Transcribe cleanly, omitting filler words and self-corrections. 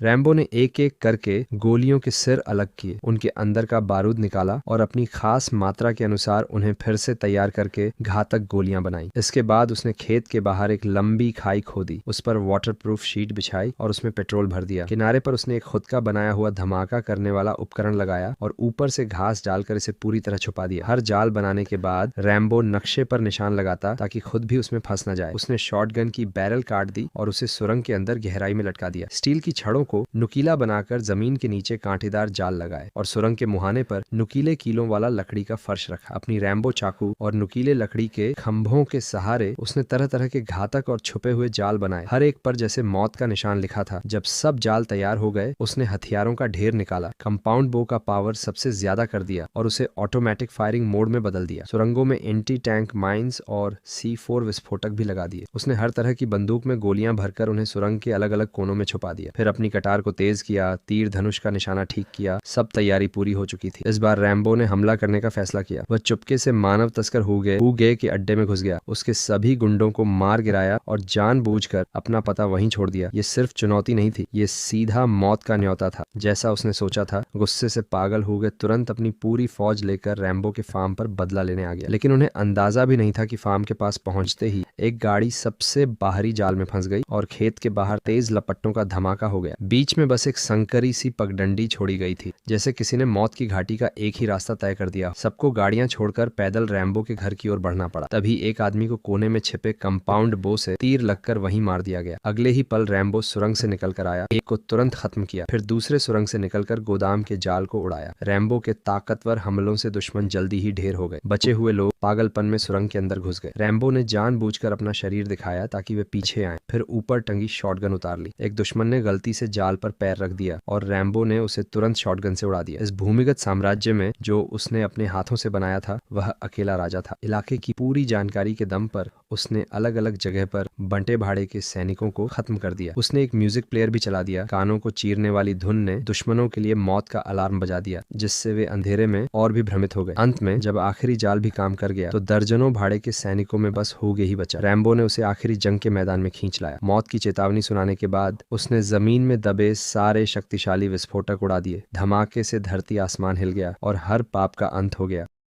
Rambo ने एक एक करके गोलियों के सिर अलग किए, उनके अंदर का बारूद निकाला और अपनी खास मात्रा के अनुसार उन्हें फिर से तैयार करके घातक गोलियां बनाई। इसके बाद उसने खेत के बाहर एक लंबी खाई खोदी, उस पर वाटरप्रूफ शीट बिछाई और उसमें पेट्रोल भर दिया। किनारे पर उसने एक खुद का बनाया हुआ धमाका करने वाला उपकरण लगाया और ऊपर से घास डालकर इसे पूरी तरह छुपा दिया। हर जाल बनाने के बाद रैम्बो नक्शे पर निशान लगाता ताकि खुद भी उसमें फंस न जाए। उसने शॉटगन की बैरल काट दी और उसे सुरंग के अंदर गहराई में लटका दिया। स्टील की छड़ों को नुकीला बनाकर जमीन के नीचे कांटेदार जाल लगाए और सुरंग के मुहाने पर नुकीले कीलों वाला लकड़ी का फर्श रखा। अपनी रैम्बो चाकू और नुकीले लकड़ी के खंभों के सहारे उसने तरह तरह के घातक और छुपे हुए जाल बनाए, हर एक पर जैसे मौत का निशान लिखा था। जब सब जाल तैयार हो गए, उसने हथियारों का ढेर निकाला, कंपाउंड बो का पावर सबसे ज्यादा कर दिया और उसे ऑटोमेटिक फायरिंग मोड में बदल दिया। सुरंगों में एंटी टैंक माइंस और C4 विस्फोटक भी लगा दिए। उसने हर तरह की बंदूक में गोलियां भरकर उन्हें सुरंग के अलग अलग कोनों में छुपा दिया। फिर अपनी कटार को तेज किया, तीर धनुष का निशाना ठीक किया। सब तैयारी पूरी हो चुकी थी। इस बार रैम्बो ने हमला करने का फैसला किया। वह चुपके से मानव तस्कर हुगे के अड्डे में घुस गया, उसके सभी गुंडों को मार गिराया और जानबूझकर अपना पता वहीं छोड़ दिया। ये सिर्फ चुनौती नहीं थी, ये सीधा मौत का न्योता था, जैसा उसने सोचा था। गुस्से से पागल हुगे तुरंत अपनी पूरी फौज लेकर रैम्बो के फार्म पर बदला लेने आ गया। लेकिन उन्हें अंदाजा भी नहीं था कि फार्म के पास पहुंचते ही एक गाड़ी सबसे बाहरी जाल में फंस गई और खेत के बाहर तेज लपट्टों का धमाका हो गया। बीच में बस एक संकरी सी पगडंडी छोड़ी गई थी, जैसे किसी ने मौत की घाटी का एक ही रास्ता तय कर दिया। सबको गाड़ियां छोड़कर पैदल रैम्बो के घर की ओर बढ़ना पड़ा। तभी एक आदमी को कोने में छिपे कंपाउंड बो से तीर लगकर वहीं मार दिया गया। अगले ही पल रैम्बो सुरंग से निकल कर आया, एक को तुरंत खत्म किया, फिर दूसरे सुरंग से निकलकर गोदाम के जाल को उड़ाया। रैम्बो के ताकतवर हमलों से दुश्मन जल्दी ही ढेर हो गए। बचे हुए लोग पागलपन में सुरंग के अंदर घुस गए। रैम्बो ने जानबूझकर अपना शरीर दिखाया ताकि वे पीछे आए, फिर ऊपर टंगी शॉटगन उतार ली। एक दुश्मन ने गलती से जाल पर पैर रख दिया और रैम्बो ने उसे तुरंत शॉटगन से उड़ा दिया। इस भूमिगत साम्राज्य में जो उसने अपने हाथों से बनाया था, वह अकेला राजा था। इलाके की पूरी जानकारी के दम पर उसने अलग अलग जगह पर बंटे भाड़े के सैनिकों को खत्म कर दिया। उसने एक म्यूजिक प्लेयर भी चला दिया। कानों को चीरने वाली धुन ने दुश्मनों के लिए मौत का अलार्म बजा दिया, जिससे वे अंधेरे में और भी भ्रमित हो गए। अंत में जब आखिरी जाल भी काम कर गया तो दर्जनों भाड़े के सैनिकों में बस हुगे ही बचा। रैम्बो ने उसे आखिरी जंग के मैदान में खींच लाया। मौत की चेतावनी सुनाने के बाद उसने जमीन में दबे सारे शक्तिशाली विस्फोटक उड़ा दिए। धमाके से धरती आसमान हिल गया और हर पाप का अंत हो गया।